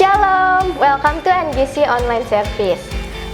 Shalom, welcome to NGC Online Service.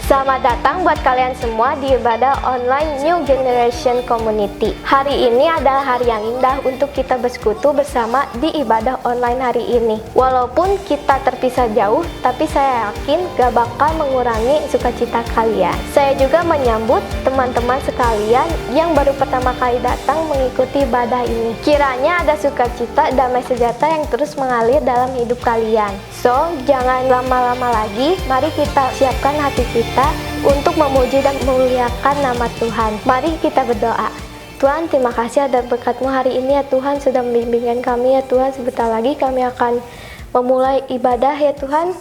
Selamat datang buat kalian semua di ibadah online New Generation Community. Hari ini adalah hari yang indah untuk kita bersekutu bersama di ibadah online hari ini. Walaupun kita terpisah jauh, tapi saya yakin gak bakal mengurangi sukacita kalian. Saya juga menyambut teman-teman sekalian yang baru pertama kali datang mengikuti ibadah ini. Kiranya ada sukacita, damai sejahtera yang terus mengalir dalam hidup kalian. So, jangan lama-lama lagi, mari kita siapkan hati kita untuk memuji dan memuliakan nama Tuhan. Mari kita berdoa. Tuhan, terima kasih atas berkat-Mu hari ini ya Tuhan, sudah membimbingkan kami ya Tuhan. Sebentar lagi kami akan memulai ibadah ya Tuhan.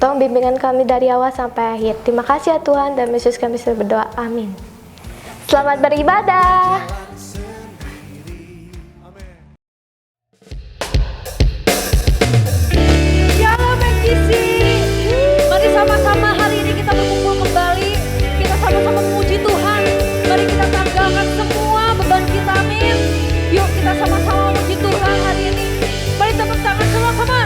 Tolong bimbingan kami dari awal sampai akhir. Terima kasih ya Tuhan, dan Yesus kami sudah berdoa. Amin. Selamat beribadah. Mari sama-sama hari ini kita berkumpul kembali. Kita sama-sama memuji Tuhan. Mari kita tanggalkan semua beban kita, amin. Yuk kita sama-sama memuji Tuhan hari ini. Mari tepuk tangan sama-sama.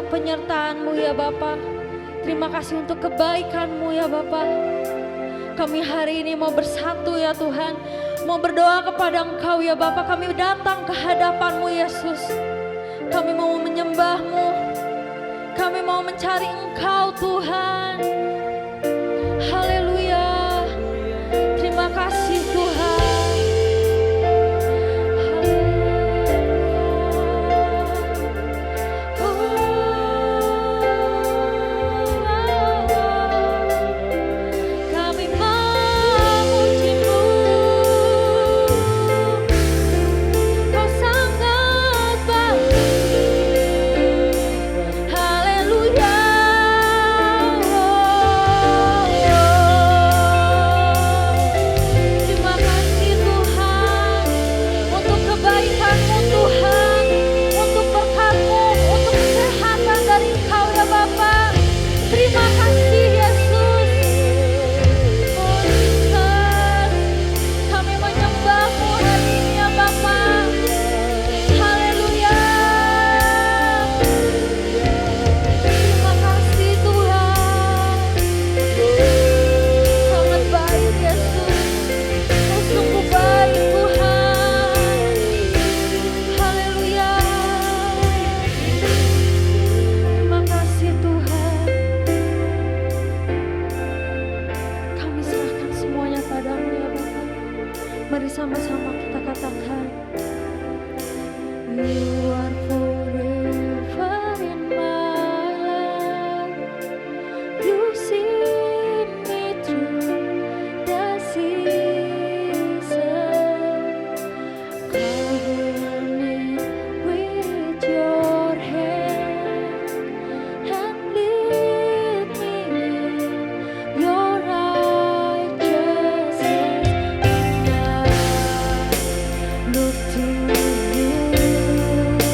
untuk penyertaan-Mu ya Bapa. Terima kasih untuk kebaikan-Mu ya Bapa. Kami hari ini mau bersatu ya Tuhan, mau berdoa kepada Engkau ya Bapa. Kami datang ke hadapan-Mu Yesus. Kami mau menyembah-Mu, kami mau mencari Engkau Tuhan. Haleluya. Terima kasih Tuhan. Mari sama-sama kita katakan, You are forever in my life. You see me through the season. Cover me with your hand and lead me in your righteousness. Look to you.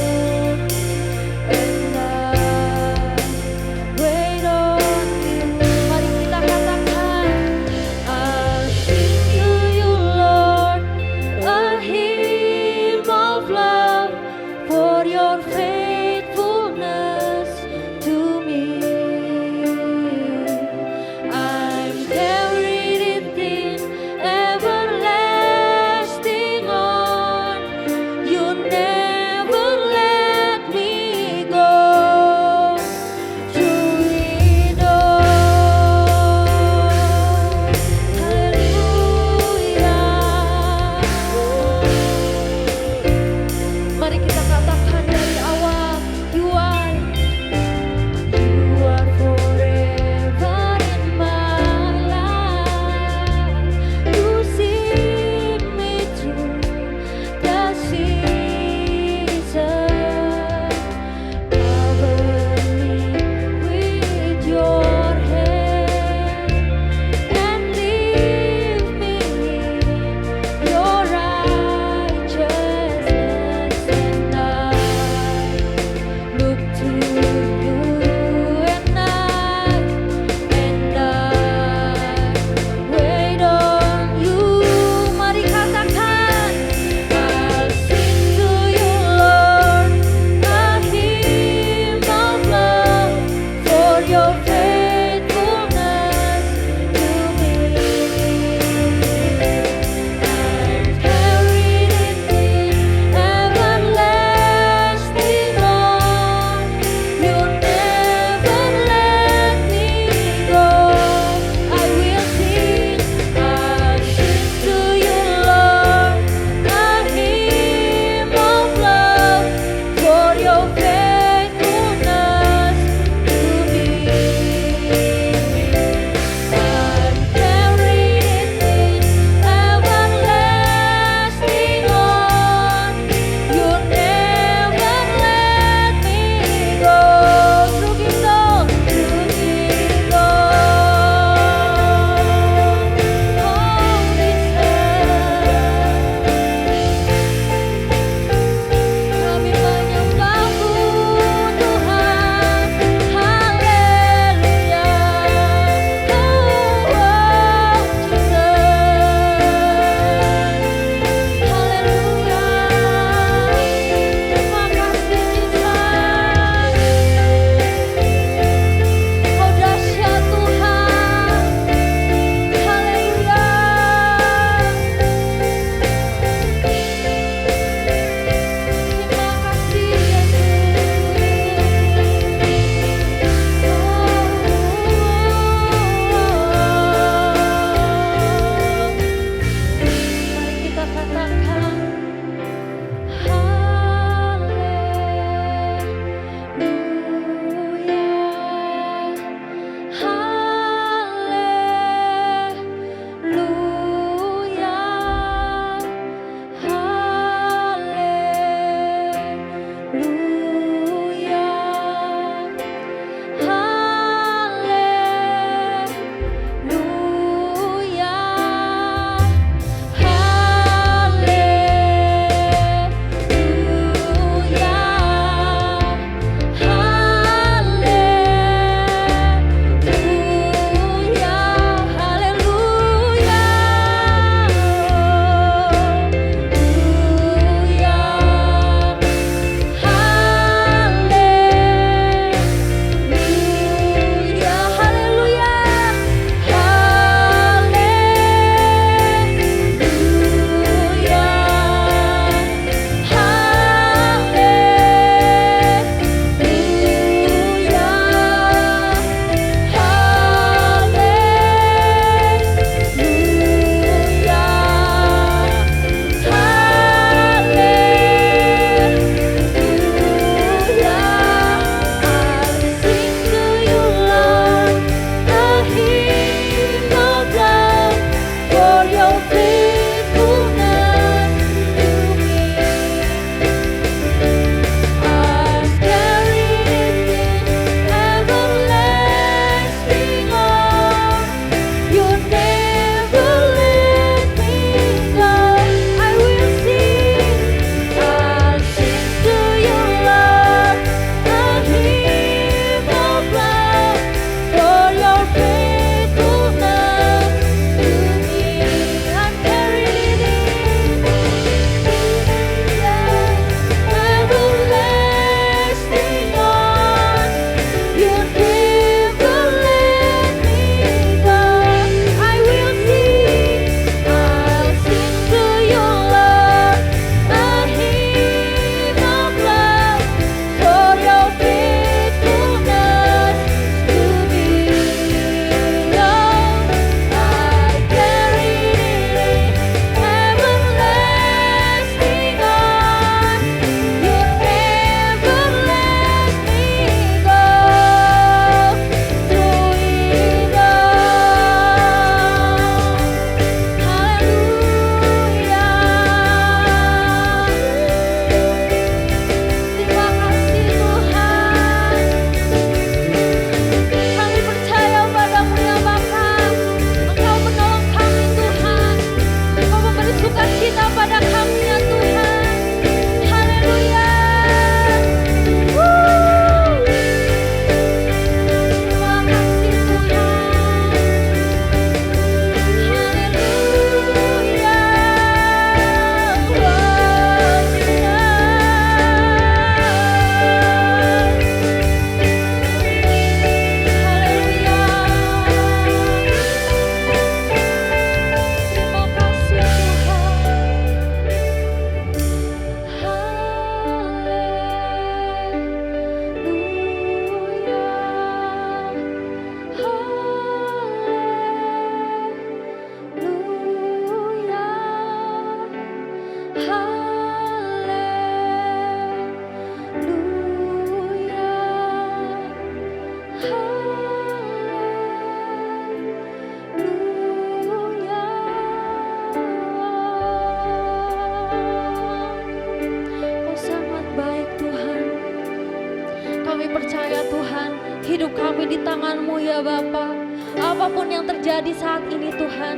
hidup kami di tangan-Mu ya Bapa. Apapun yang terjadi saat ini Tuhan,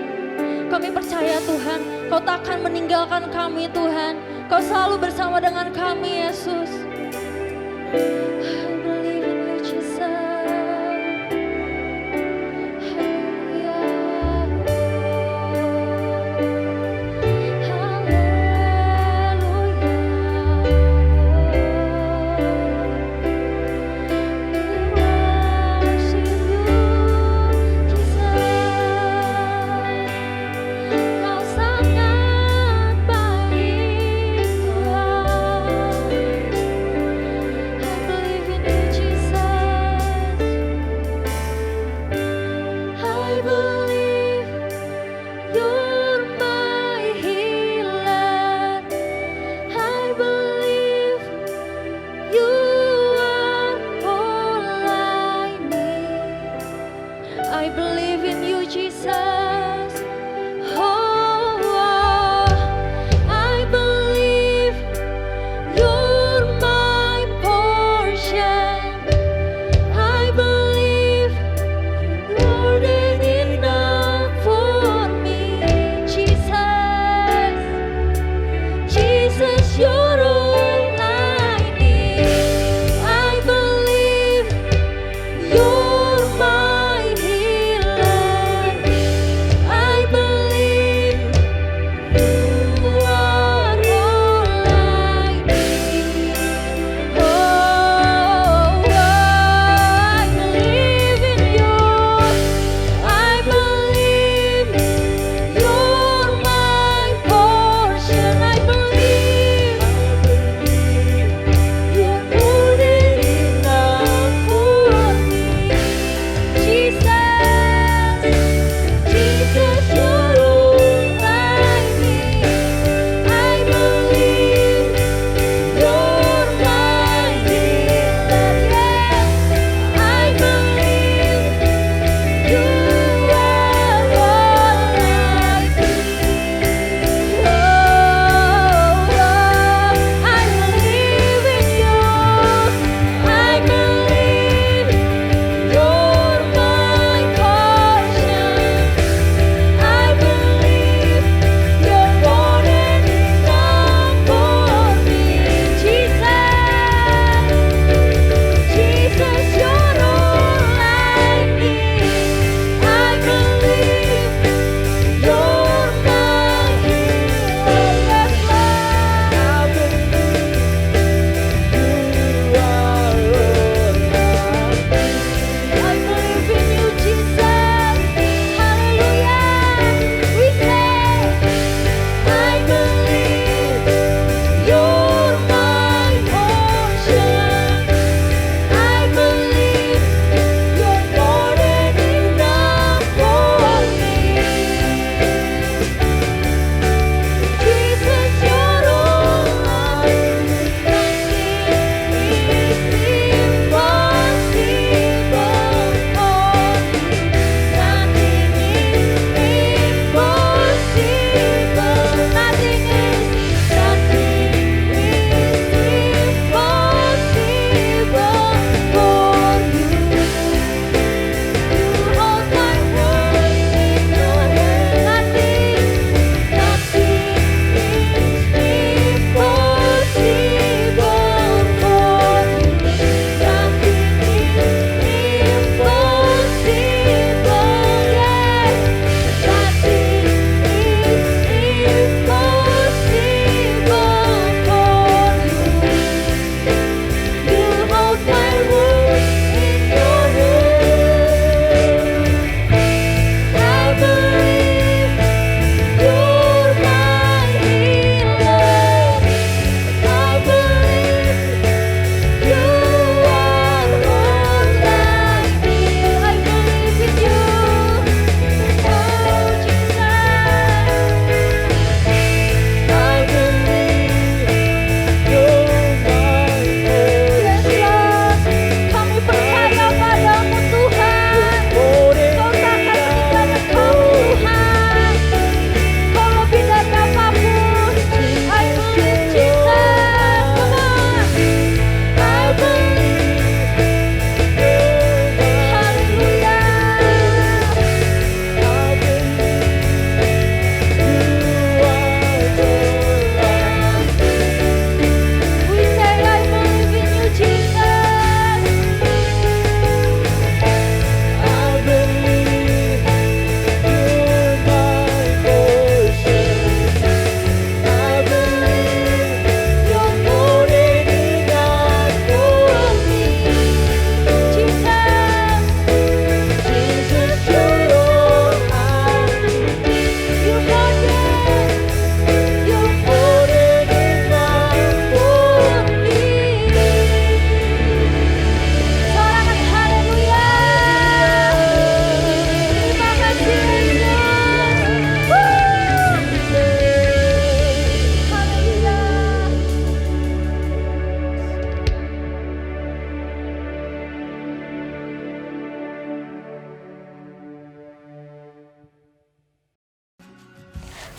kami percaya Tuhan, Kau tak akan meninggalkan kami Tuhan. Kau selalu bersama dengan kami Yesus. I believe in you, Jesus. Believe in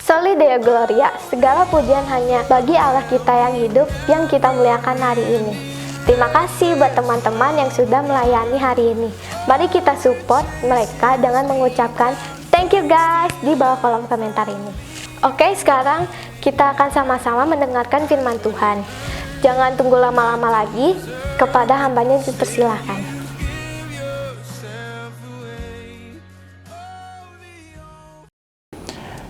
Soli Deo Gloria, segala pujian hanya bagi Allah kita yang hidup, yang kita muliakan hari ini. Terima kasih buat teman-teman yang sudah melayani hari ini. Mari kita support mereka dengan mengucapkan thank you guys di bawah kolom komentar ini. Oke, sekarang kita akan sama-sama mendengarkan firman Tuhan. Jangan tunggu lama-lama lagi, kepada hambanya dipersilahkan.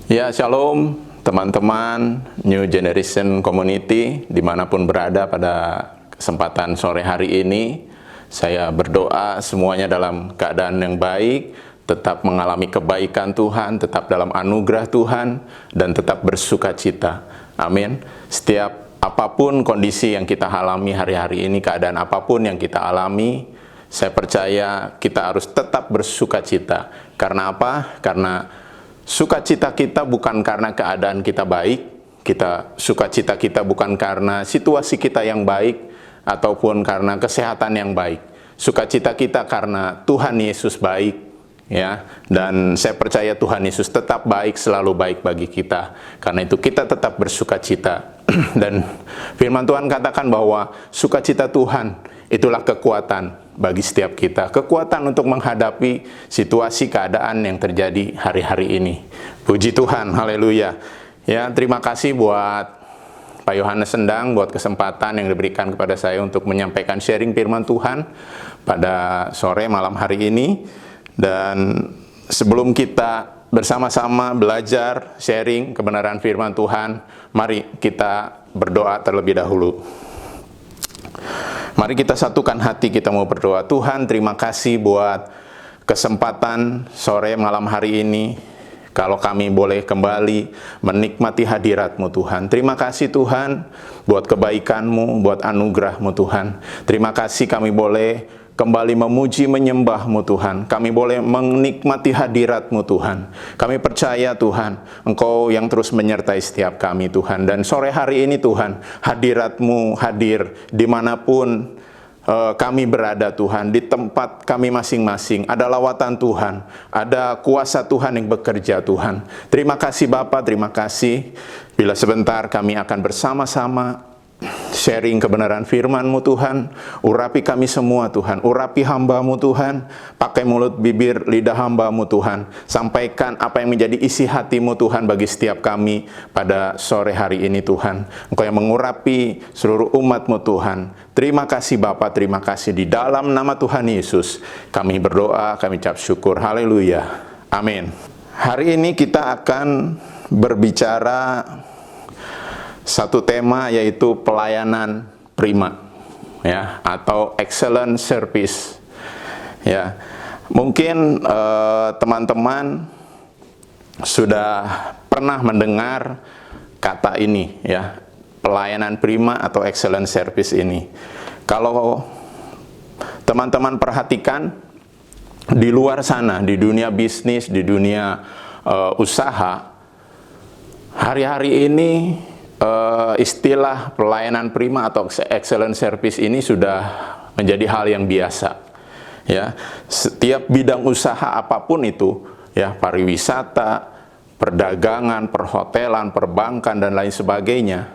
Ya, shalom teman-teman New Generation Community dimanapun berada pada kesempatan sore hari ini. Saya berdoa semuanya dalam keadaan yang baik, tetap mengalami kebaikan Tuhan, tetap dalam anugerah Tuhan, dan tetap bersuka cita. Amin. Setiap apapun kondisi yang kita alami hari-hari ini, keadaan apapun yang kita alami, saya percaya kita harus tetap bersuka cita. Karena apa? Karena sukacita kita bukan karena keadaan kita baik, sukacita kita bukan karena situasi kita yang baik, ataupun karena kesehatan yang baik. Sukacita kita karena Tuhan Yesus baik, ya. Dan saya percaya Tuhan Yesus tetap baik, selalu baik bagi kita. Karena itu kita tetap bersukacita. Dan firman Tuhan katakan bahwa sukacita Tuhan itulah kekuatan bagi setiap kita, kekuatan untuk menghadapi situasi keadaan yang terjadi hari-hari ini. Puji Tuhan, haleluya. Ya, terima kasih buat Pak Yohanes Sendang buat kesempatan yang diberikan kepada saya untuk menyampaikan sharing firman Tuhan pada sore malam hari ini. Dan sebelum kita bersama-sama belajar sharing kebenaran firman Tuhan, mari kita berdoa terlebih dahulu. Mari kita satukan hati, kita mau berdoa. Tuhan, terima kasih buat kesempatan sore malam hari ini. Kalau kami boleh kembali menikmati hadirat-Mu Tuhan. Terima kasih Tuhan buat kebaikan-Mu, buat anugerah-Mu Tuhan. Terima kasih kami boleh kembali memuji menyembah-Mu Tuhan. Kami boleh menikmati hadirat-Mu Tuhan. Kami percaya Tuhan, Engkau yang terus menyertai setiap kami Tuhan. Dan sore hari ini Tuhan, hadirat-Mu hadir dimanapun kami berada Tuhan, di tempat kami masing-masing. Ada lawatan Tuhan, ada kuasa Tuhan yang bekerja Tuhan. Terima kasih Bapa, terima kasih. Bila sebentar kami akan bersama-sama sharing kebenaran firman-Mu Tuhan. Urapi kami semua Tuhan, urapi hamba-Mu Tuhan. Pakai mulut, bibir, lidah hamba-Mu Tuhan. Sampaikan apa yang menjadi isi hati-Mu Tuhan bagi setiap kami pada sore hari ini Tuhan. Engkau yang mengurapi seluruh umat-Mu Tuhan. Terima kasih Bapa, terima kasih. Di dalam nama Tuhan Yesus kami berdoa, kami ucap syukur. Haleluya, amin. Hari ini kita akan berbicara satu tema, yaitu pelayanan prima, ya, atau excellent service. Ya, mungkin teman-teman sudah pernah mendengar kata ini, ya, pelayanan prima atau excellent service ini. Kalau teman-teman perhatikan di luar sana, di dunia bisnis, di dunia usaha, hari-hari ini istilah pelayanan prima atau excellent service ini sudah menjadi hal yang biasa. Ya, setiap bidang usaha apapun itu, ya, pariwisata, perdagangan, perhotelan, perbankan dan lain sebagainya,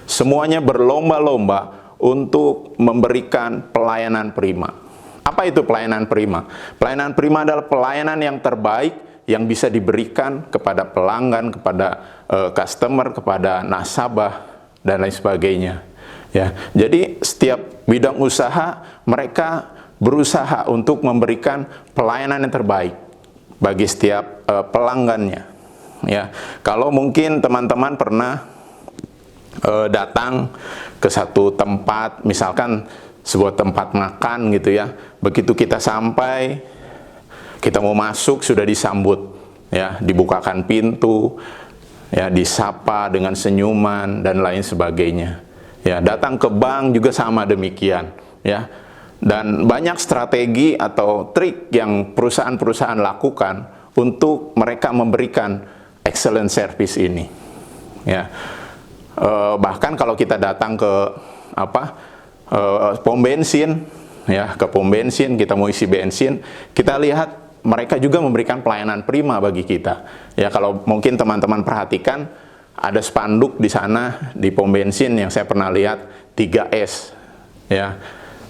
semuanya berlomba-lomba untuk memberikan pelayanan prima. Apa itu pelayanan prima? Pelayanan prima adalah pelayanan yang terbaik yang bisa diberikan kepada pelanggan, kepada customer, kepada nasabah, dan lain sebagainya. Ya, jadi setiap bidang usaha mereka berusaha untuk memberikan pelayanan yang terbaik bagi setiap pelanggannya. Ya, kalau mungkin teman-teman pernah datang ke satu tempat, misalkan sebuah tempat makan gitu ya. Begitu kita sampai, kita mau masuk sudah disambut, ya, dibukakan pintu, ya, disapa dengan senyuman dan lain sebagainya. Ya, datang ke bank juga sama demikian, ya. Dan banyak strategi atau trik yang perusahaan-perusahaan lakukan untuk mereka memberikan excellent service ini. Ya, bahkan kalau kita datang ke pom bensin, ya, ke pom bensin, kita mau isi bensin, kita lihat mereka juga memberikan pelayanan prima bagi kita. Ya, kalau mungkin teman-teman perhatikan, ada spanduk di sana di pom bensin yang saya pernah lihat, 3S. Ya.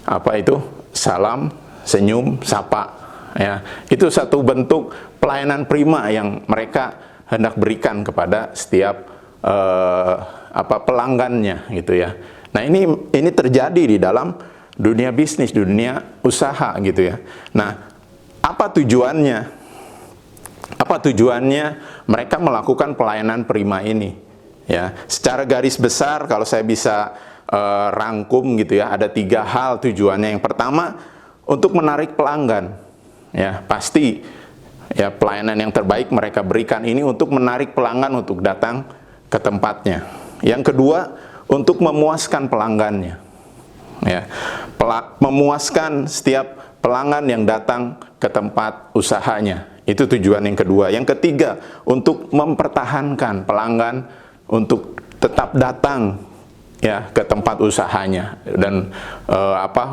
Apa itu? Salam, senyum, sapa. Ya. Itu satu bentuk pelayanan prima yang mereka hendak berikan kepada setiap pelanggannya gitu ya. Nah, ini terjadi di dalam dunia bisnis, dunia usaha gitu ya. Nah, apa tujuannya? Apa tujuannya mereka melakukan pelayanan prima ini? Ya, secara garis besar kalau saya bisa rangkum gitu ya, ada 3 hal tujuannya. Yang pertama, untuk menarik pelanggan. Ya, pasti ya pelayanan yang terbaik mereka berikan ini untuk menarik pelanggan untuk datang ke tempatnya. Yang kedua, untuk memuaskan pelanggannya. Ya, memuaskan setiap pelanggan yang datang ke tempat usahanya. Itu tujuan yang kedua. Yang ketiga, untuk mempertahankan pelanggan untuk tetap datang ya ke tempat usahanya dan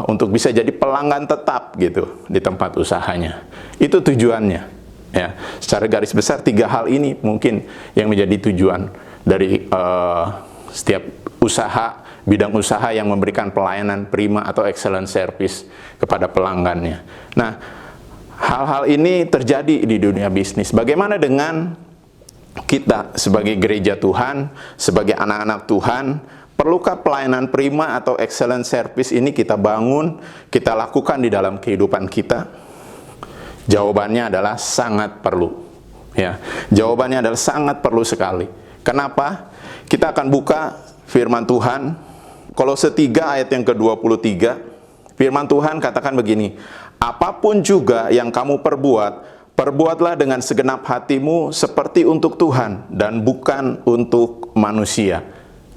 untuk bisa jadi pelanggan tetap gitu di tempat usahanya. Itu tujuannya. Ya, secara garis besar 3 hal ini mungkin yang menjadi tujuan dari setiap usaha, bidang usaha yang memberikan pelayanan prima atau excellent service kepada pelanggannya. Nah, hal-hal ini terjadi di dunia bisnis. Bagaimana dengan kita sebagai gereja Tuhan, sebagai anak-anak Tuhan? Perlukah pelayanan prima atau excellent service ini kita bangun, kita lakukan di dalam kehidupan kita? Jawabannya adalah sangat perlu. Ya, jawabannya adalah sangat perlu sekali. Kenapa? Kita akan buka firman Tuhan, Kolose 3 ayat yang ke-23. Firman Tuhan katakan begini, apapun juga yang kamu perbuat, perbuatlah dengan segenap hatimu seperti untuk Tuhan dan bukan untuk manusia.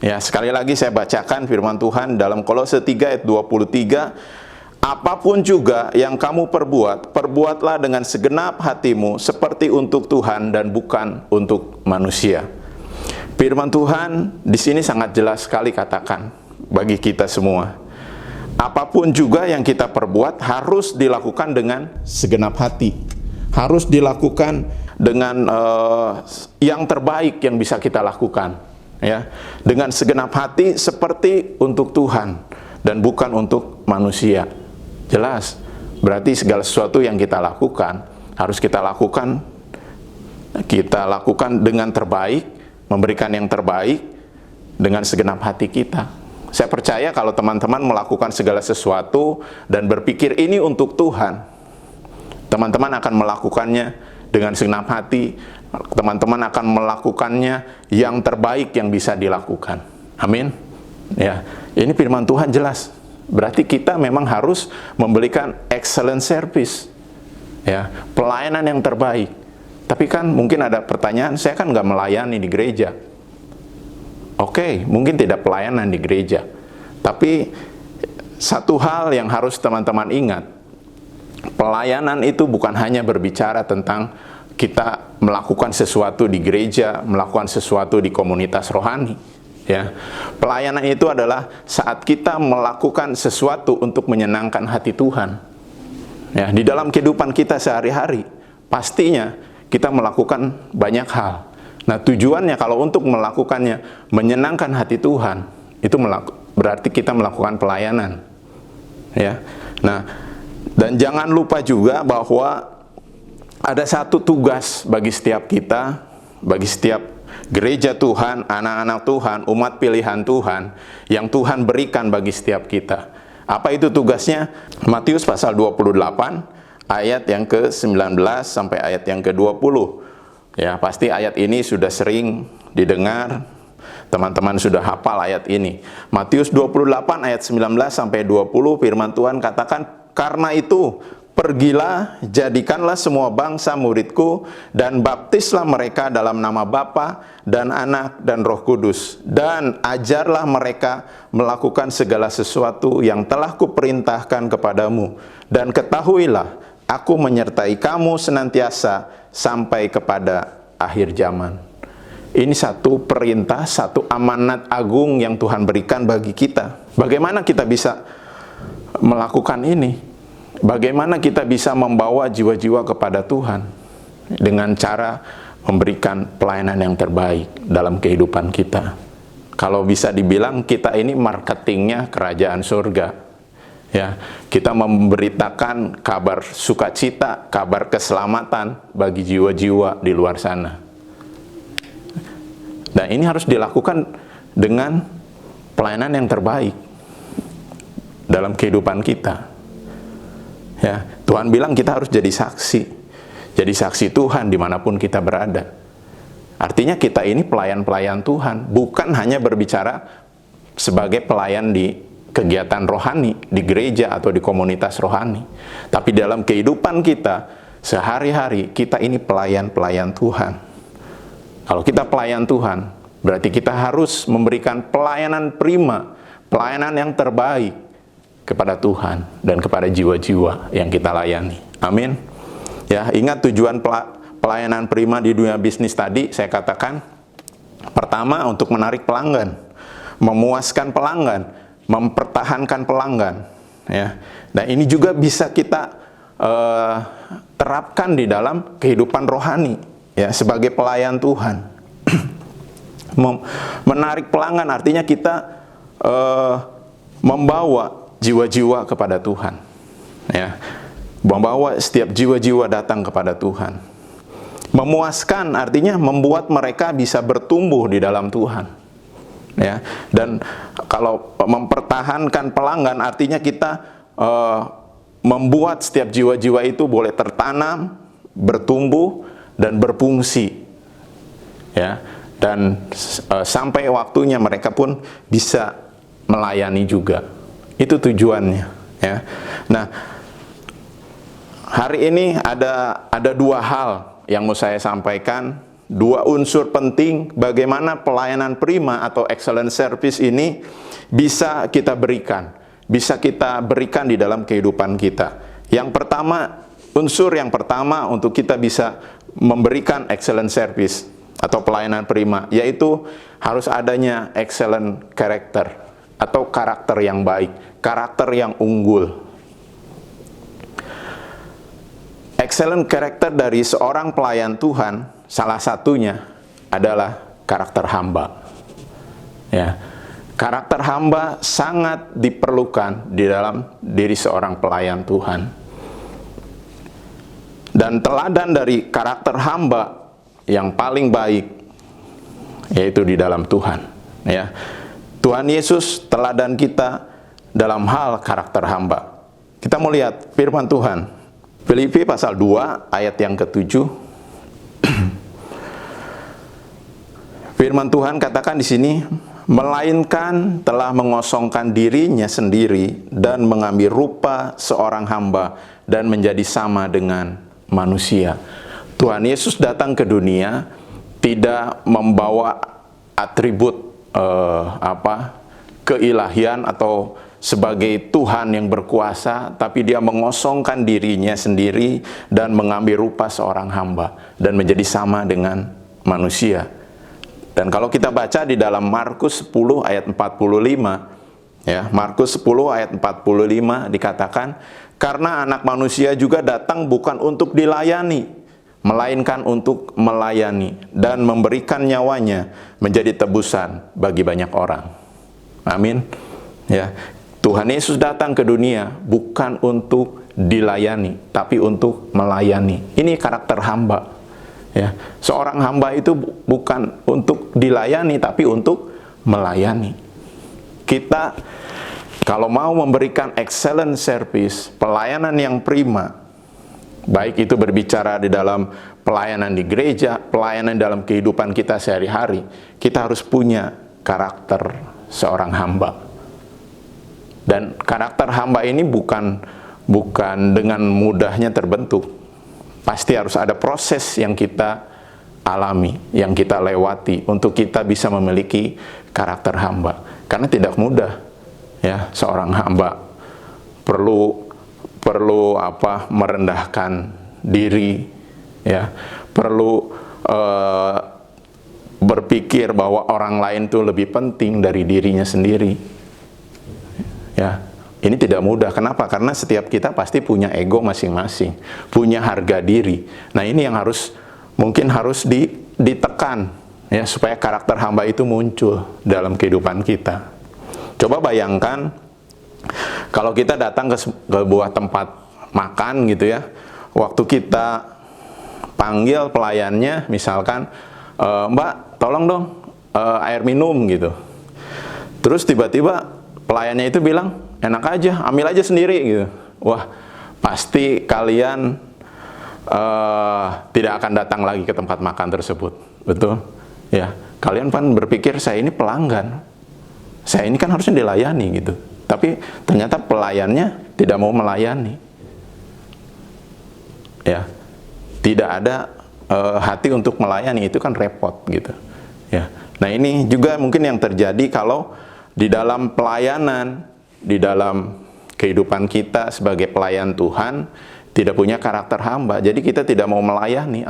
Ya, sekali lagi saya bacakan firman Tuhan dalam Kolose 3 ayat 23. Apapun juga yang kamu perbuat, perbuatlah dengan segenap hatimu seperti untuk Tuhan dan bukan untuk manusia. Firman Tuhan di sini sangat jelas sekali katakan bagi kita semua. Apapun juga yang kita perbuat harus dilakukan dengan segenap hati. Harus dilakukan dengan yang terbaik yang bisa kita lakukan. Ya, dengan segenap hati seperti untuk Tuhan dan bukan untuk manusia. Jelas, berarti segala sesuatu yang kita lakukan harus kita lakukan dengan terbaik, memberikan yang terbaik dengan segenap hati kita. Saya percaya kalau teman-teman melakukan segala sesuatu dan berpikir ini untuk Tuhan, teman-teman akan melakukannya dengan segenap hati. Teman-teman akan melakukannya yang terbaik yang bisa dilakukan. Amin. Ya, ini firman Tuhan jelas. Berarti kita memang harus memberikan excellent service. Ya, pelayanan yang terbaik. Tapi kan mungkin ada pertanyaan, saya kan nggak melayani di gereja. Oke, mungkin tidak pelayanan di gereja. Tapi satu hal yang harus teman-teman ingat, pelayanan itu bukan hanya berbicara tentang kita melakukan sesuatu di gereja, melakukan sesuatu di komunitas rohani. Ya, pelayanan itu adalah saat kita melakukan sesuatu untuk menyenangkan hati Tuhan. Ya, di dalam kehidupan kita sehari-hari, pastinya kita melakukan banyak hal. Nah, tujuannya kalau untuk melakukannya menyenangkan hati Tuhan, itu berarti kita melakukan pelayanan. Ya, nah, dan jangan lupa juga bahwa ada satu tugas bagi setiap kita, bagi setiap gereja Tuhan, anak-anak Tuhan, umat pilihan Tuhan, yang Tuhan berikan bagi setiap kita. Apa itu tugasnya? Matius pasal 28, ayat yang ke-19 sampai ayat yang ke-20. Ya, pasti ayat ini sudah sering didengar, teman-teman sudah hafal ayat ini. Matius 28 ayat 19 sampai 20, firman Tuhan katakan, karena itu, pergilah, jadikanlah semua bangsa muridku, dan baptislah mereka dalam nama Bapa dan Anak dan Roh Kudus. Dan ajarlah mereka melakukan segala sesuatu yang telah kuperintahkan kepadamu. Dan ketahuilah, aku menyertai kamu senantiasa sampai kepada akhir zaman. Ini satu perintah, satu amanat agung yang Tuhan berikan bagi kita. Bagaimana kita bisa melakukan ini? Bagaimana kita bisa membawa jiwa-jiwa kepada Tuhan? Dengan cara memberikan pelayanan yang terbaik dalam kehidupan kita. Kalau bisa dibilang kita ini marketingnya kerajaan surga. Ya, kita memberitakan kabar sukacita, kabar keselamatan bagi jiwa-jiwa di luar sana. Dan ini harus dilakukan dengan pelayanan yang terbaik dalam kehidupan kita. Ya, Tuhan bilang kita harus jadi saksi Tuhan dimanapun kita berada. Artinya kita ini pelayan-pelayan Tuhan, bukan hanya berbicara sebagai pelayan di kegiatan rohani, di gereja atau di komunitas rohani. Tapi dalam kehidupan kita, sehari-hari, kita ini pelayan-pelayan Tuhan. Kalau kita pelayan Tuhan, berarti kita harus memberikan pelayanan prima, pelayanan yang terbaik kepada Tuhan dan kepada jiwa-jiwa yang kita layani. Amin. Ya, ingat tujuan pelayanan prima di dunia bisnis tadi saya katakan, pertama untuk menarik pelanggan, memuaskan pelanggan, mempertahankan pelanggan. Ya, nah ini juga bisa kita terapkan di dalam kehidupan rohani, ya, sebagai pelayan Tuhan. Menarik pelanggan artinya kita membawa jiwa-jiwa kepada Tuhan, ya, membawa setiap jiwa-jiwa datang kepada Tuhan. Memuaskan artinya membuat mereka bisa bertumbuh di dalam Tuhan, ya. Dan kalau mempertahankan pelanggan artinya kita membuat setiap jiwa-jiwa itu boleh tertanam, bertumbuh dan berfungsi, ya. Dan sampai waktunya mereka pun bisa melayani juga. Itu tujuannya, ya. Nah, hari ini ada dua hal yang mau saya sampaikan, dua unsur penting bagaimana pelayanan prima atau excellent service ini bisa kita berikan di dalam kehidupan kita. Yang pertama, unsur yang pertama untuk kita bisa memberikan excellent service atau pelayanan prima, yaitu harus adanya excellent character atau karakter yang baik, karakter yang unggul. Excellent character dari seorang pelayan Tuhan, salah satunya adalah karakter hamba. Ya, karakter hamba sangat diperlukan di dalam diri seorang pelayan Tuhan. Dan teladan dari karakter hamba yang paling baik yaitu di dalam Tuhan. Ya, Tuhan Yesus teladan kita dalam hal karakter hamba. Kita mau lihat firman Tuhan. Filipi pasal 2 ayat yang ke-7. Firman Tuhan katakan di sini, melainkan telah mengosongkan dirinya sendiri dan mengambil rupa seorang hamba dan menjadi sama dengan manusia. Tuhan Yesus datang ke dunia tidak membawa atribut keilahian atau sebagai Tuhan yang berkuasa, tapi dia mengosongkan dirinya sendiri dan mengambil rupa seorang hamba dan menjadi sama dengan manusia. Dan kalau kita baca di dalam Markus 10 ayat 45, ya, Markus 10 ayat 45 dikatakan, karena anak manusia juga datang bukan untuk dilayani, melainkan untuk melayani dan memberikan nyawanya menjadi tebusan bagi banyak orang. Amin. Ya, Tuhan Yesus datang ke dunia bukan untuk dilayani, tapi untuk melayani. Ini karakter hamba. Ya, seorang hamba itu bukan untuk dilayani, tapi untuk melayani. Kita kalau mau memberikan excellent service, pelayanan yang prima, baik itu berbicara di dalam pelayanan di gereja, pelayanan dalam kehidupan kita sehari-hari, kita harus punya karakter seorang hamba. Dan karakter hamba ini bukan dengan mudahnya terbentuk. Pasti harus ada proses yang kita alami, yang kita lewati untuk kita bisa memiliki karakter hamba. Karena tidak mudah, ya, seorang hamba perlu merendahkan diri, ya, perlu berpikir bahwa orang lain itu lebih penting dari dirinya sendiri. Ya, Ini tidak mudah. Kenapa? Karena setiap kita pasti punya ego masing-masing, punya harga diri. Nah, ini yang mungkin harus ditekan ya, supaya karakter hamba itu muncul dalam kehidupan kita. Coba bayangkan kalau kita datang ke sebuah tempat makan gitu ya, waktu kita panggil pelayannya, misalkan, Mbak, tolong dong air minum gitu. Terus tiba-tiba pelayannya itu bilang, enak aja, ambil aja sendiri gitu. Wah, pasti kalian tidak akan datang lagi ke tempat makan tersebut, betul? Ya, kalian kan berpikir saya ini pelanggan, saya ini kan harusnya dilayani gitu. Tapi ternyata pelayannya tidak mau melayani. Ya, tidak ada hati untuk melayani, itu kan repot gitu. Ya, nah ini juga mungkin yang terjadi kalau di dalam pelayanan, di dalam kehidupan kita sebagai pelayan Tuhan, tidak punya karakter hamba. Jadi kita tidak mau melayani,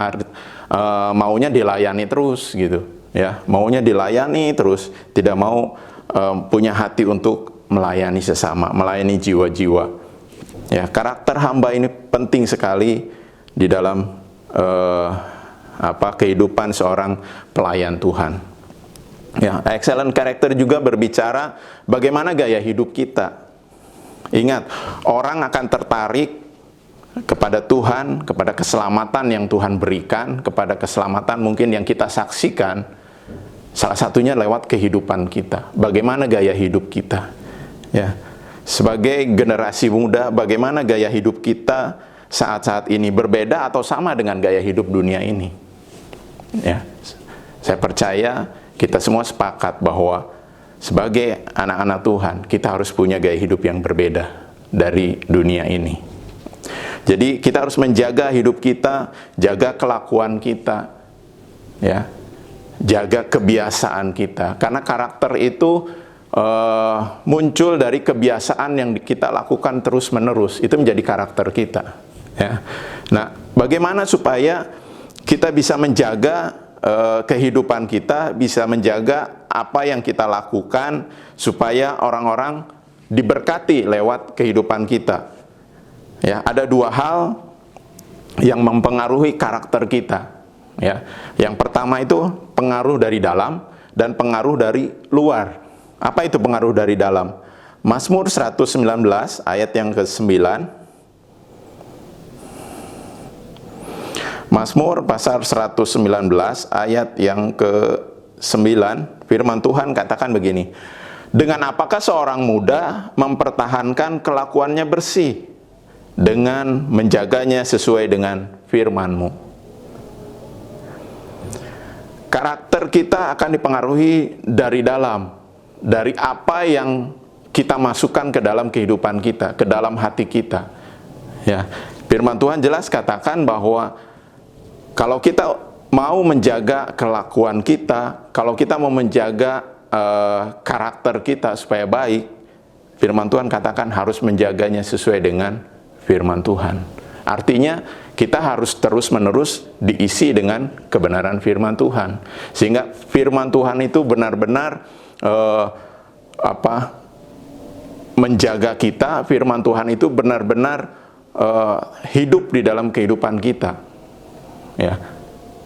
maunya dilayani terus gitu. Ya, maunya dilayani terus, tidak mau punya hati untuk melayani sesama, melayani jiwa-jiwa. Ya, karakter hamba ini penting sekali di dalam kehidupan seorang pelayan Tuhan. Ya, excellent character juga berbicara bagaimana gaya hidup kita. Ingat, orang akan tertarik kepada Tuhan, kepada keselamatan yang Tuhan berikan, kepada keselamatan mungkin yang kita saksikan, salah satunya lewat kehidupan kita. Bagaimana gaya hidup kita? Ya, sebagai generasi muda, bagaimana gaya hidup kita saat-saat ini, berbeda atau sama dengan gaya hidup dunia ini? Ya, saya percaya kita semua sepakat bahwa sebagai anak-anak Tuhan, kita harus punya gaya hidup yang berbeda dari dunia ini. Jadi kita harus menjaga hidup kita, jaga kelakuan kita, ya, jaga kebiasaan kita. Karena karakter itu muncul dari kebiasaan yang kita lakukan terus-menerus. Itu menjadi karakter kita. Ya. Nah, bagaimana supaya kita bisa menjaga kehidupan kita, bisa menjaga apa yang kita lakukan supaya orang-orang diberkati lewat kehidupan kita. Ya, ada dua hal yang mempengaruhi karakter kita. Ya, yang pertama itu pengaruh dari dalam dan pengaruh dari luar. Apa itu pengaruh dari dalam? Mazmur 119 ayat yang ke-9. Mazmur pasal 119 ayat yang ke-9, firman Tuhan katakan begini, dengan apakah seorang muda mempertahankan kelakuannya bersih? Dengan menjaganya sesuai dengan firman-Mu. Karakter kita akan dipengaruhi dari dalam, dari apa yang kita masukkan ke dalam kehidupan kita, ke dalam hati kita. Ya, firman Tuhan jelas katakan bahwa kalau kita mau menjaga kelakuan kita, kalau kita mau menjaga karakter kita supaya baik, firman Tuhan katakan harus menjaganya sesuai dengan firman Tuhan. Artinya kita harus terus-menerus diisi dengan kebenaran firman Tuhan, sehingga firman Tuhan itu benar-benar menjaga kita. Firman Tuhan itu benar-benar hidup di dalam kehidupan kita. Ya,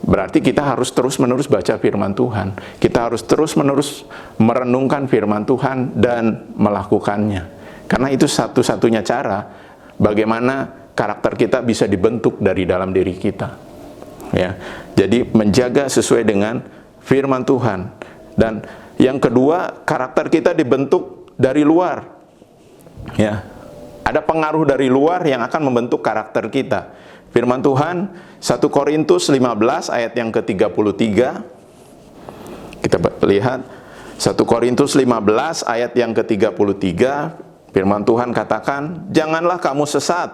berarti kita harus terus-menerus baca firman Tuhan. Kita harus terus-menerus merenungkan firman Tuhan dan melakukannya. Karena itu satu-satunya cara bagaimana karakter kita bisa dibentuk dari dalam diri kita. Ya, jadi menjaga sesuai dengan firman Tuhan. Dan yang kedua, karakter kita dibentuk dari luar. Ya, ada pengaruh dari luar yang akan membentuk karakter kita. Firman Tuhan 1 Korintus 15 ayat yang ke-33. Kita lihat 1 Korintus 15 ayat yang ke-33. Firman Tuhan katakan, janganlah kamu sesat.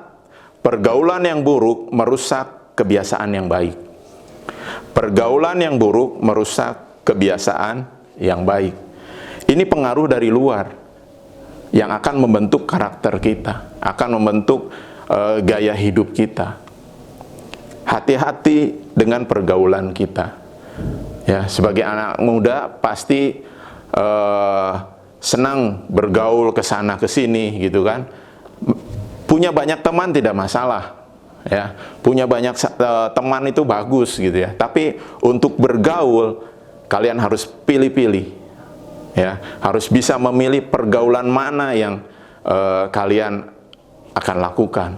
Pergaulan yang buruk merusak kebiasaan yang baik. Pergaulan yang buruk merusak kebiasaan yang baik. Ini pengaruh dari luar yang akan membentuk karakter kita, akan membentuk gaya hidup kita. Hati-hati dengan pergaulan kita. Ya, sebagai anak muda pasti senang bergaul ke sana ke sini gitu kan. Punya banyak teman tidak masalah. Ya, punya banyak teman itu bagus gitu ya. Tapi untuk bergaul kalian harus pilih-pilih. Ya, harus bisa memilih pergaulan mana yang kalian akan lakukan.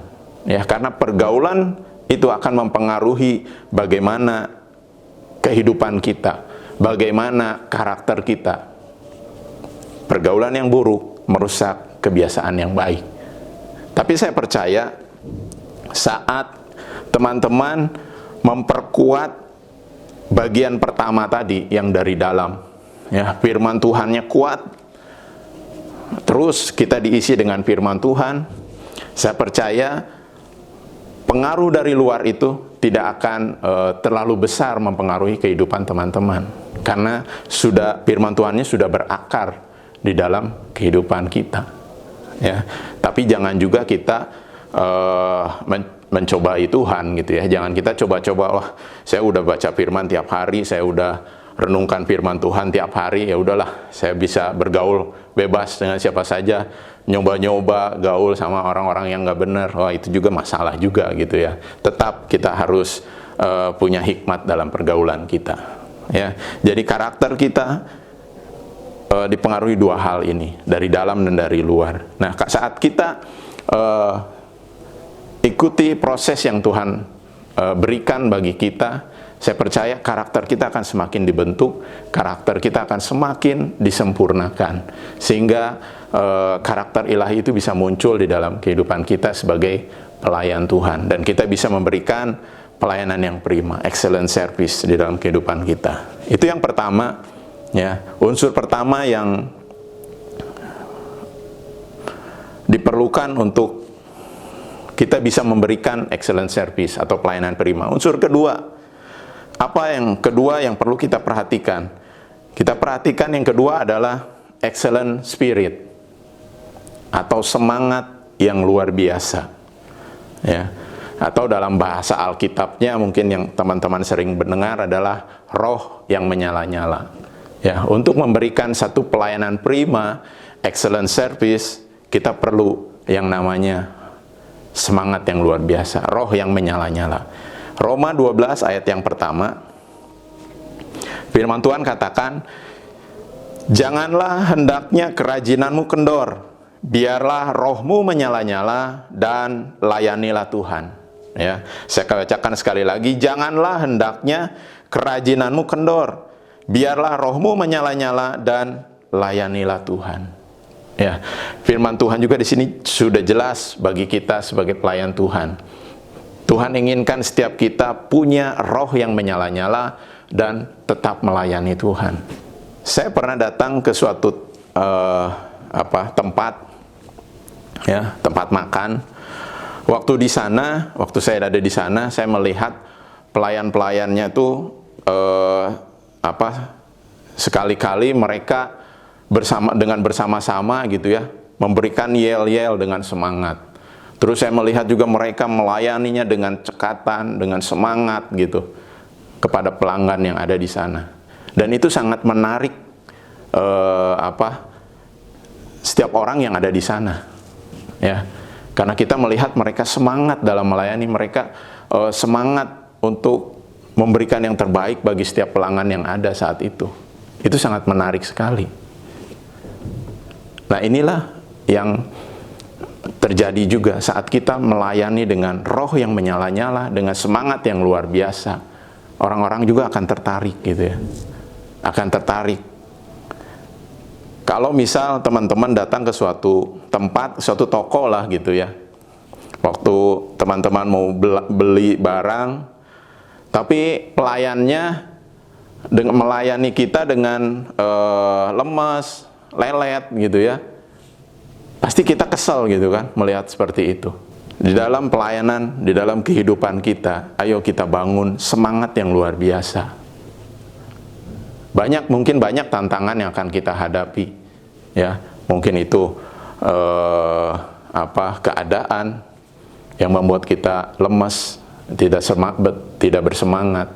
Ya, karena pergaulan itu akan mempengaruhi bagaimana kehidupan kita, bagaimana karakter kita. Pergaulan yang buruk merusak kebiasaan yang baik. Tapi saya percaya saat teman-teman memperkuat bagian pertama tadi yang dari dalam, ya, firman Tuhannya kuat, terus kita diisi dengan firman Tuhan, saya percaya pengaruh dari luar itu tidak akan terlalu besar mempengaruhi kehidupan teman-teman, karena firman Tuhannya sudah berakar di dalam kehidupan kita. Ya, tapi jangan juga kita mencobai Tuhan gitu ya. Jangan kita coba-coba, wah saya udah baca firman tiap hari, saya udah renungkan firman Tuhan tiap hari, ya udahlah saya bisa bergaul bebas dengan siapa saja, nyoba-nyoba gaul sama orang-orang yang nggak benar. Wah itu juga masalah juga gitu ya. Tetap kita harus punya hikmat dalam pergaulan kita. Ya, jadi karakter kita dipengaruhi dua hal ini, dari dalam dan dari luar. Nah, saat kita ikuti proses yang Tuhan berikan bagi kita, saya percaya karakter kita akan semakin dibentuk, karakter kita akan semakin disempurnakan, sehingga karakter ilahi itu bisa muncul di dalam kehidupan kita sebagai pelayan Tuhan, dan kita bisa memberikan pelayanan yang prima, excellent service di dalam kehidupan kita. Itu yang pertama. Ya, unsur pertama yang diperlukan untuk kita bisa memberikan excellent service atau pelayanan prima. Unsur kedua, apa yang kedua yang perlu kita perhatikan? Kita perhatikan yang kedua adalah excellent spirit atau semangat yang luar biasa. Ya, atau dalam bahasa Alkitabnya mungkin yang teman-teman sering mendengar adalah roh yang menyala-nyala. Ya, untuk memberikan satu pelayanan prima, excellent service, kita perlu yang namanya semangat yang luar biasa, roh yang menyala-nyala. Roma 12 ayat yang pertama, firman Tuhan katakan, janganlah hendaknya kerajinanmu kendor, biarlah rohmu menyala-nyala dan layanilah Tuhan. Ya, saya bacakan sekali lagi, janganlah hendaknya kerajinanmu kendor, biarlah rohmu menyala-nyala dan layanilah Tuhan. Ya, firman Tuhan juga di sini sudah jelas bagi kita sebagai pelayan Tuhan. Tuhan inginkan setiap kita punya roh yang menyala-nyala dan tetap melayani Tuhan. Saya pernah datang ke suatu tempat, ya, tempat makan. Waktu di sana, waktu saya ada di sana, saya melihat pelayan-pelayannya itu sekali-kali mereka bersama-sama gitu ya, memberikan yel-yel dengan semangat. Terus saya melihat juga mereka melayaninya dengan cekatan, dengan semangat gitu kepada pelanggan yang ada di sana. Dan itu sangat menarik setiap orang yang ada di sana. Ya. Karena kita melihat mereka semangat dalam melayani, mereka semangat untuk memberikan yang terbaik bagi setiap pelanggan yang ada saat itu. Itu sangat menarik sekali. Nah, inilah yang terjadi juga saat kita melayani dengan roh yang menyala-nyala, dengan semangat yang luar biasa. Orang-orang juga akan tertarik gitu ya. Akan tertarik. Kalau misal teman-teman datang ke suatu tempat, suatu toko lah gitu ya. Waktu teman-teman mau beli barang, tapi pelayannya melayani kita dengan lemes, lelet gitu ya. Pasti kita kesel gitu kan melihat seperti itu. Di dalam pelayanan, di dalam kehidupan kita, ayo kita bangun semangat yang luar biasa. Mungkin banyak tantangan yang akan kita hadapi. Ya, mungkin itu keadaan yang membuat kita lemes, tidak bersemangat,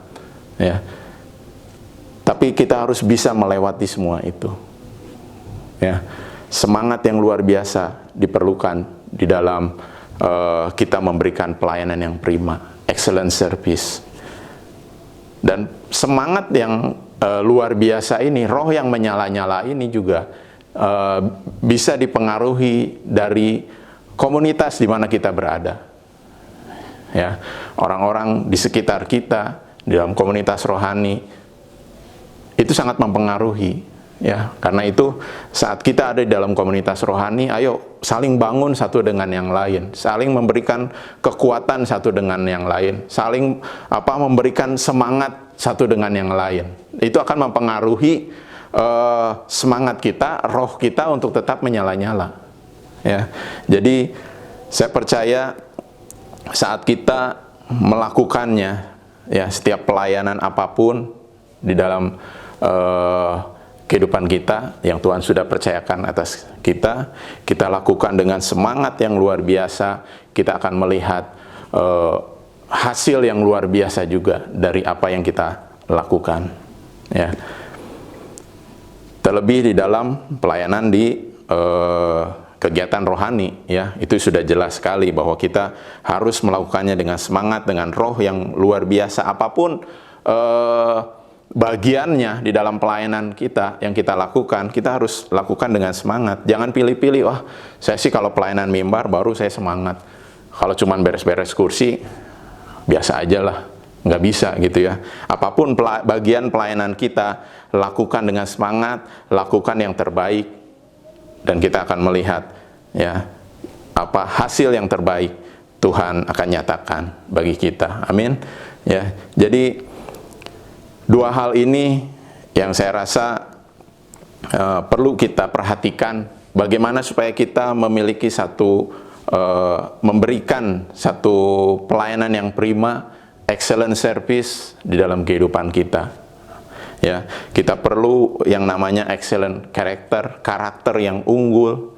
ya. Tapi kita harus bisa melewati semua itu. Ya, semangat yang luar biasa diperlukan di dalam kita memberikan pelayanan yang prima, excellent service. Dan semangat yang luar biasa ini, roh yang menyala-nyala ini juga bisa dipengaruhi dari komunitas di mana kita berada. Ya, orang-orang di sekitar kita, di dalam komunitas rohani, itu sangat mempengaruhi. Ya, karena itu saat kita ada di dalam komunitas rohani, ayo saling bangun satu dengan yang lain, saling memberikan kekuatan satu dengan yang lain, saling memberikan semangat satu dengan yang lain. Itu akan mempengaruhi semangat kita, roh kita untuk tetap menyala-nyala. Ya, jadi saya percaya saat kita melakukannya, ya, setiap pelayanan apapun di dalam kehidupan kita yang Tuhan sudah percayakan atas kita, kita lakukan dengan semangat yang luar biasa, kita akan melihat hasil yang luar biasa juga dari apa yang kita lakukan. Ya. Terlebih di dalam pelayanan di kegiatan rohani, ya, itu sudah jelas sekali bahwa kita harus melakukannya dengan semangat, dengan roh yang luar biasa. Apapun bagiannya di dalam pelayanan kita yang kita lakukan, kita harus lakukan dengan semangat. Jangan pilih-pilih, wah saya sih kalau pelayanan mimbar baru saya semangat, kalau cuman beres-beres kursi biasa aja lah, nggak bisa gitu ya. Apapun bagian pelayanan kita, lakukan dengan semangat, lakukan yang terbaik, dan kita akan melihat, ya, apa hasil yang terbaik Tuhan akan nyatakan bagi kita. Amin. Ya, jadi dua hal ini yang saya rasa perlu kita perhatikan, bagaimana supaya kita memiliki memberikan satu pelayanan yang prima, excellent service di dalam kehidupan kita. Ya, kita perlu yang namanya excellent karakter yang unggul,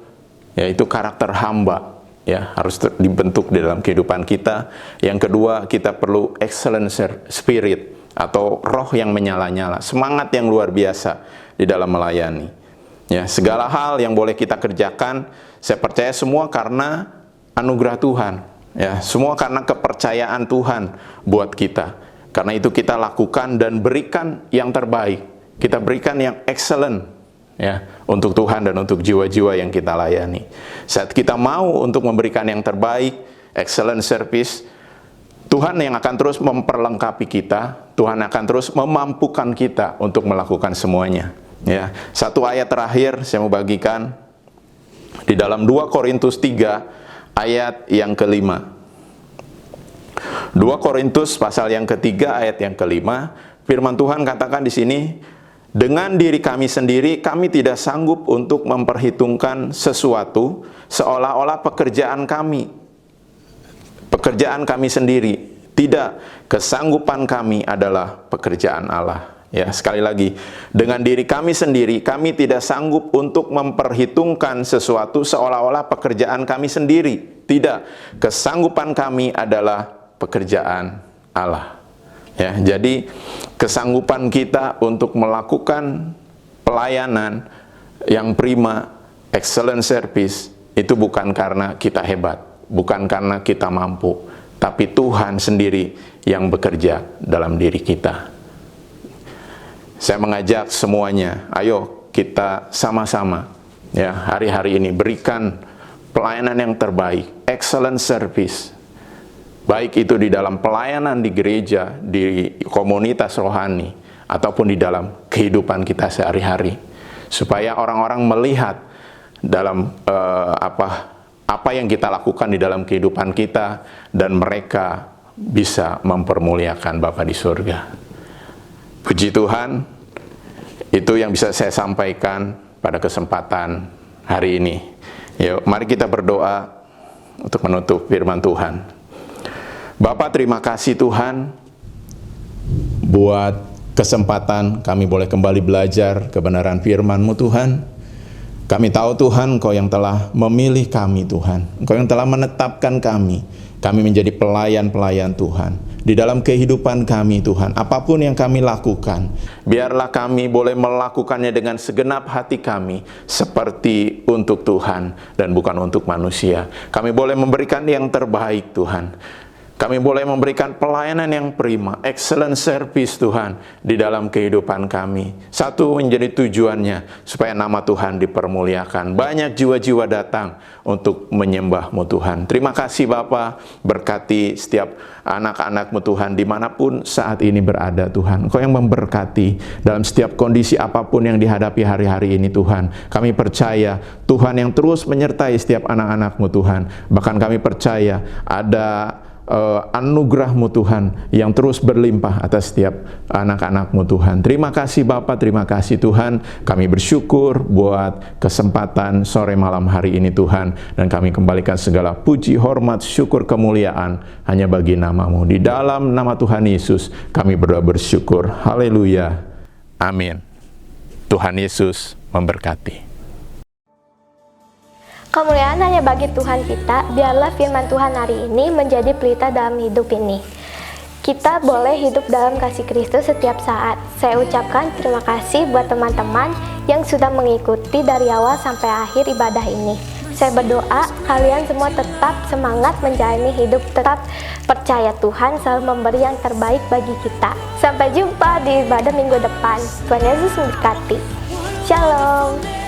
yaitu karakter hamba, ya, harus dibentuk di dalam kehidupan kita. Yang kedua, kita perlu excellent spirit, atau roh yang menyala-nyala, semangat yang luar biasa di dalam melayani. Ya, segala hal yang boleh kita kerjakan, saya percaya semua karena anugerah Tuhan. Ya, semua karena kepercayaan Tuhan buat kita. Karena itu kita lakukan dan berikan yang terbaik. Kita berikan yang excellent, ya, untuk Tuhan dan untuk jiwa-jiwa yang kita layani. Saat kita mau untuk memberikan yang terbaik, excellent service, Tuhan yang akan terus memperlengkapi kita, Tuhan akan terus memampukan kita untuk melakukan semuanya. Ya, satu ayat terakhir saya mau bagikan di dalam 2 Korintus 3 ayat yang ke-5. 2 Korintus pasal yang ke-3 ayat yang ke-5, firman Tuhan katakan di sini, dengan diri kami sendiri kami tidak sanggup untuk memperhitungkan sesuatu seolah-olah pekerjaan kami sendiri. Tidak, kesanggupan kami adalah pekerjaan Allah. Ya, sekali lagi, dengan diri kami sendiri kami tidak sanggup untuk memperhitungkan sesuatu seolah-olah pekerjaan kami sendiri. Tidak, kesanggupan kami adalah pekerjaan Allah. Ya, jadi kesanggupan kita untuk melakukan pelayanan yang prima, excellent service, itu bukan karena kita hebat, bukan karena kita mampu, tapi Tuhan sendiri yang bekerja dalam diri kita. Saya mengajak semuanya, ayo kita sama-sama, ya, hari-hari ini berikan pelayanan yang terbaik, excellent service. Baik itu di dalam pelayanan di gereja, di komunitas rohani, ataupun di dalam kehidupan kita sehari-hari. Supaya orang-orang melihat dalam apa yang kita lakukan di dalam kehidupan kita, dan mereka bisa mempermuliakan Bapa di surga. Puji Tuhan, itu yang bisa saya sampaikan pada kesempatan hari ini. Yuk, mari kita berdoa untuk menutup firman Tuhan. Bapa, terima kasih Tuhan buat kesempatan kami boleh kembali belajar kebenaran firman-Mu Tuhan. Kami tahu Tuhan, Engkau yang telah memilih kami Tuhan, Engkau yang telah menetapkan kami menjadi pelayan-pelayan Tuhan. di dalam kehidupan kami Tuhan. Apapun yang kami lakukan, biarlah kami boleh melakukannya dengan segenap hati kami, seperti untuk Tuhan dan bukan untuk manusia. Kami boleh memberikan yang terbaik Tuhan. Kami boleh memberikan pelayanan yang prima, excellent service Tuhan, di dalam kehidupan kami. Satu menjadi tujuannya, supaya nama Tuhan dipermuliakan. Banyak jiwa-jiwa datang untuk menyembah-Mu Tuhan. Terima kasih Bapa, berkati setiap anak-anak-Mu Tuhan, dimanapun saat ini berada Tuhan. Engkau yang memberkati dalam setiap kondisi apapun yang dihadapi hari-hari ini Tuhan. Kami percaya Tuhan yang terus menyertai setiap anak-anak-Mu Tuhan. Bahkan kami percaya ada anugerah-Mu Tuhan yang terus berlimpah atas setiap anak-anak-Mu Tuhan. Terima kasih Bapa, terima kasih Tuhan. Kami bersyukur buat kesempatan sore malam hari ini Tuhan. Dan kami kembalikan segala puji, hormat, syukur, kemuliaan hanya bagi nama-Mu. Di dalam nama Tuhan Yesus kami berdoa bersyukur. Haleluya. Amin. Tuhan Yesus memberkati. Kemuliaan hanya bagi Tuhan kita, biarlah firman Tuhan hari ini menjadi pelita dalam hidup ini. Kita boleh hidup dalam kasih Kristus setiap saat. Saya ucapkan terima kasih buat teman-teman yang sudah mengikuti dari awal sampai akhir ibadah ini. Saya berdoa kalian semua tetap semangat menjalani hidup, tetap percaya Tuhan selalu memberi yang terbaik bagi kita. Sampai jumpa di ibadah minggu depan. Tuhan Yesus memberkati. Shalom.